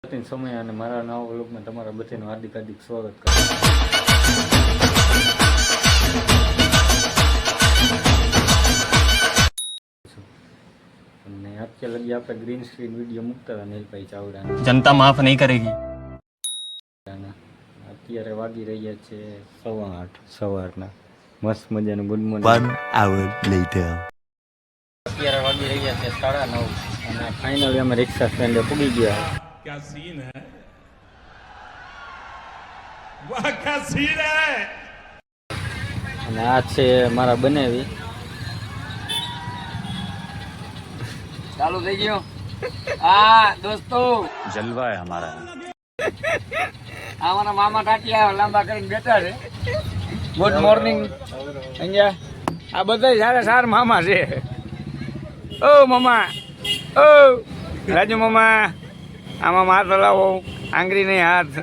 સમય અને મારા નવા વ્લોગમાં તમારા બધાનું હાર્દિક સ્વાગત કરું અને અત્યાર લગી આપણે ગ્રીન સ્ક્રીન વિડીયો મૂકતા હતા નીલભાઈ ચાવડા जनता माफ नहीं करेगी અત્યારે વાગી રહ્યા છે 8:15 સવારના મસ્ત મજાનું ગુડ મોર્નિંગ 1 hour later અત્યારે વાગી રહ્યા છે 9:30 અને ફાઇનલી અમે રિક્ષા સ્ટેન્ડે પૂગી ગયા क्या सीन है वाह क्या सीन है અને આ છે મારા બનાવી ચાલુ થઈ ગયો હા દોસ્તો जलवा है हमारा અમારા મામા ટાટિયા લાંબા કરીને બેઠા છે ગુડ મોર્નિંગ અહીંયા આ બધા સારા સાર મામા છે ઓ મામા ઓ રાજુ મામા આ મામા હાથ હલાવો આંગળી નહીં હાથ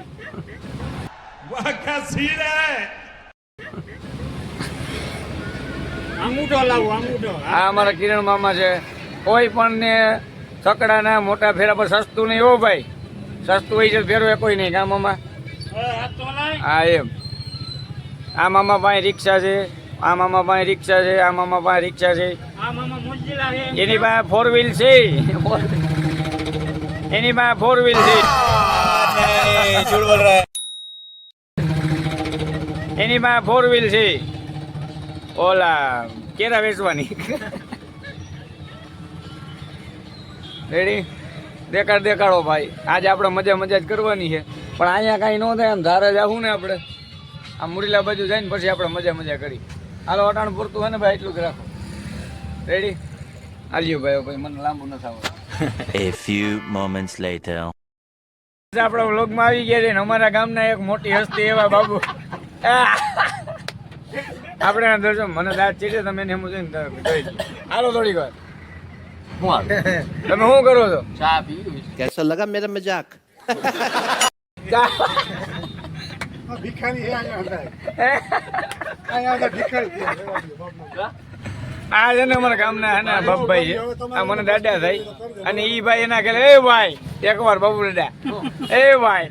वाह क्या सीन है આ અમારા કિરણ મામા છે કોઈ પણ ને છકડાના મોટા ફેરા પર સસ્તું નહીં હો ભાઈ સસ્તું હોય છે ફેરવે કોઈ નહીં કા મામા હા એમ આ મામા પાસે રિક્ષા છે આ મામા પાસે રિક્ષા છે આ મામા પાસે રિક્ષા છે એની પાસે 4 વ્હીલ છે એની પાસે 4 વ્હીલ છે એની પાસે 4 વ્હીલ છે ઓલા કેરા વેચવાની રેડી દેખાડો ભાઈ આજે આપણે મજા જ કરવાની છે પણ અહીંયા કાંઈ ન થાય એમ ધારે જાવું ને આપણે આ મુરીલા બાજુ જઈને પછી આપણે મજા કરી હાલો અટાણ પૂરતું હોય ને ભાઈ એટલું જ રાખો રેડી હાલ્યો ભાઈ મને લાંબુ ન થાવ A few moments later આપણા વ્લોગમાં આવી ગયા છે ને અમારા ગામના એક મોટી હસ્તી એવા બાબુ આપણે દર્શન મને દાંત ચીટે તમે એને એમ જોઈને હાલો થોડીક વાર તમે શું કરો છો ચા પીવી कैसा लगा मेरा मजाक આ છે ને અમારા ગામના હે ને બાપભાઈ છે આ મને દાદા થાય અને ઈ ભાઈ એના કહે એ ભાઈ એકવાર બાબુ દાદા એ ભાઈ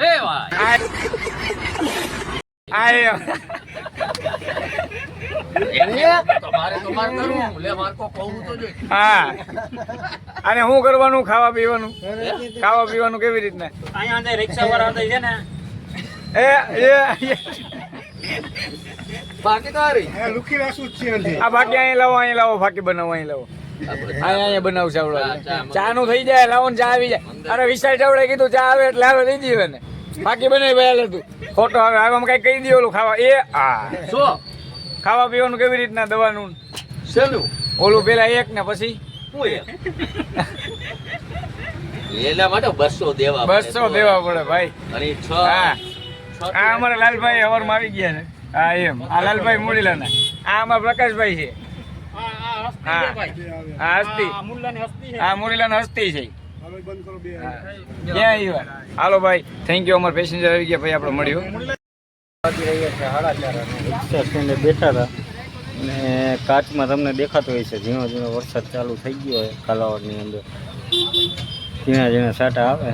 હા અને શું કરવાનું ખાવા પીવાનું કેવી રીતના અહીંયા રિક્ષા વાળા છે ને આ બાકી અહીં લાવો ફાકી બનાવો અહીં લાવો અહીંયા બનાવશે આવડે ચા નું થઈ જાય લાવો ને ચા આવી જાય અરે વિશાલ ચાવડે કીધું ચા આવે એટલે આવે દઈ દીધું ને બાકી બનાવી ભાઈ તું ખોટો આવે આમાં કઈ કહી દે ઓલું ખાવા શું ખાવા પીવાનું કેવી રીતના દવાનું ઓલું પેલા એક ને પછી એના માટે 200 દેવા 200 દેવા પડે ભાઈ અને 6 હા આ અમારા લાલભાઈ હવારમાં આવી ગયા છે હા એમ આ લાલભાઈ મુડીલાના આ અમારા પ્રકાશભાઈ છે હા હસ્તી હા મુડીલાનો હસ્તી છે હાલો ભાઈ થેન્ક યુ અમારા પેસેન્જર આવી ગયા ભાઈ આપણે મળ્યું વાગી રહ્યા છે 4:30 રિક્ષા સ્ટેન્ડે બેઠા હતા અને કાચમાં તમને દેખાતો હોય છે ઝીણો વરસાદ ચાલુ થઈ ગયો હોય કાલાવડની અંદર ઝીણા સાટા આવે